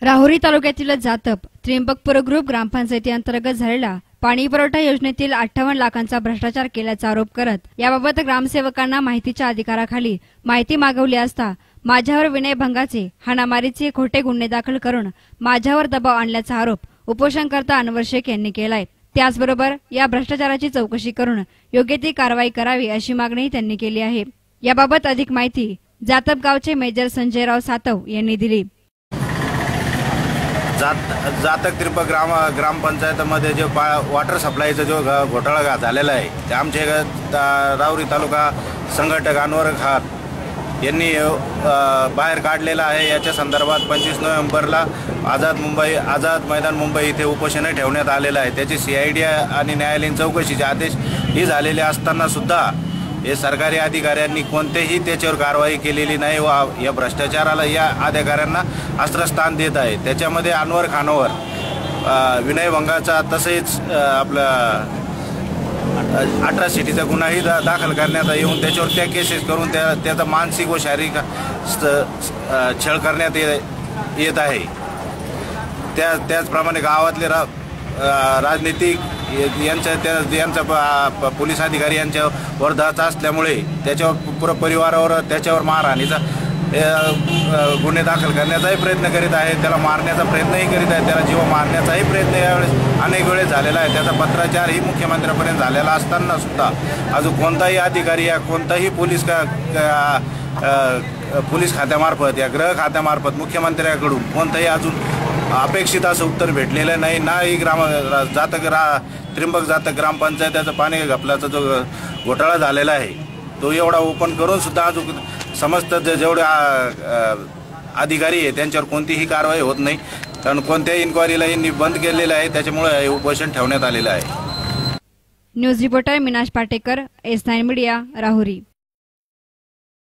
राहुरी तालुक्यातील जातप त्र्यंबकपूर ग्रुप ग्रामपंचायती अंतर्गत झालेला पाणी पुरवठा योजनेतील 58 लाखांचा भ्रष्टाचार केल्याचा आरोप करत याबाबत ग्रामसेवकांना माहितीच्या अधिकाराखाली माहिती मागवली असता माझ्यावर विनयभंगाचे हाणामारीचे खोटे गुन्हे दाखल करून माझ्यावर दबाव आणल्याचा आरोप उपोषणकर्ता अनवर शेख यांनी केलाय। त्याचबरोबर या भ्रष्टाचाराची चौकशी करून योग्य ती कारवाई करावी अशी मागणी त्यांनी केली आहे। याबाबत अधिक माहिती जातप गावचे मेजर संजयराव सातव यांनी दिली। जातक त्रिंबक ग्रामपंचायतीमध्ये जो वॉटर सप्लायचा जो घोटाळा झालेला आहे ते आमचे राहुरी तालुका संघटक अनवर खान यांनी बाहेर काढलेला आहे। याच्या संदर्भात 25 नोव्हेंबरला आझाद मैदान मुंबई इथे उपोषण ठेवण्यात आलेलं आहे। त्याची CID आणि न्यायालयीन चौकशीचे आदेश ही झालेले असताना सुद्धा हे सरकारी अधिकाऱ्यांनी कोणतेही त्याच्यावर कारवाई केलेली नाही व या भ्रष्टाचाराला या अधिकाऱ्यांना आश्रयस्थान देत आहे। त्याच्यामध्ये अनवर खानवर विनयभंगाचा तसेच आपला अट्रॉसिटीचा गुन्हाही दाखल करण्यात येऊन त्याच्यावर त्या केसेस करून त्याचा मानसिक व शारीरिक छळ करण्यात येत आहे। त्याचप्रमाणे गावातले राजनीतिक यांचा पोलीस अधिकारी यांच्यावर धाचा असल्यामुळे त्याच्यावर पूर्ण परिवारावर त्याच्यावर मारहाणीचा गुन्हे दाखल करण्याचाही प्रयत्न करीत आहे। त्याला मारण्याचा प्रयत्नही करीत आहे। त्याला जीव मारण्याचाही प्रयत्न यावेळेस अनेक वेळेस झालेला आहे। त्याचा पत्राचारही मुख्यमंत्र्यांपर्यंत झालेला असताना सुद्धा अजून कोणताही अधिकारी या कोणताही पोलीस खात्यामार्फत या गृह खात्यामार्फत मुख्यमंत्र्यांकडून कोणताही अजून अपेक्षित असं उत्तर भेटलेलं नाही। नाही त्र्यंबक जातक ग्रामपंचायतीचा पाणी घपल्याचा जो घोटाळा झालेला आहे तो एवढा ओपन करून सुद्धा अजून समस्त जेवढे अधिकारी आहे त्यांच्यावर कोणतीही कारवाई होत नाही, कारण कोणत्याही इन्क्वायरीला यांनी बंद केलेलं आहे। त्याच्यामुळे हे उपोषण ठेवण्यात आलेलं आहे। News reporter Meenash Patekar, S9 media, Rahuri.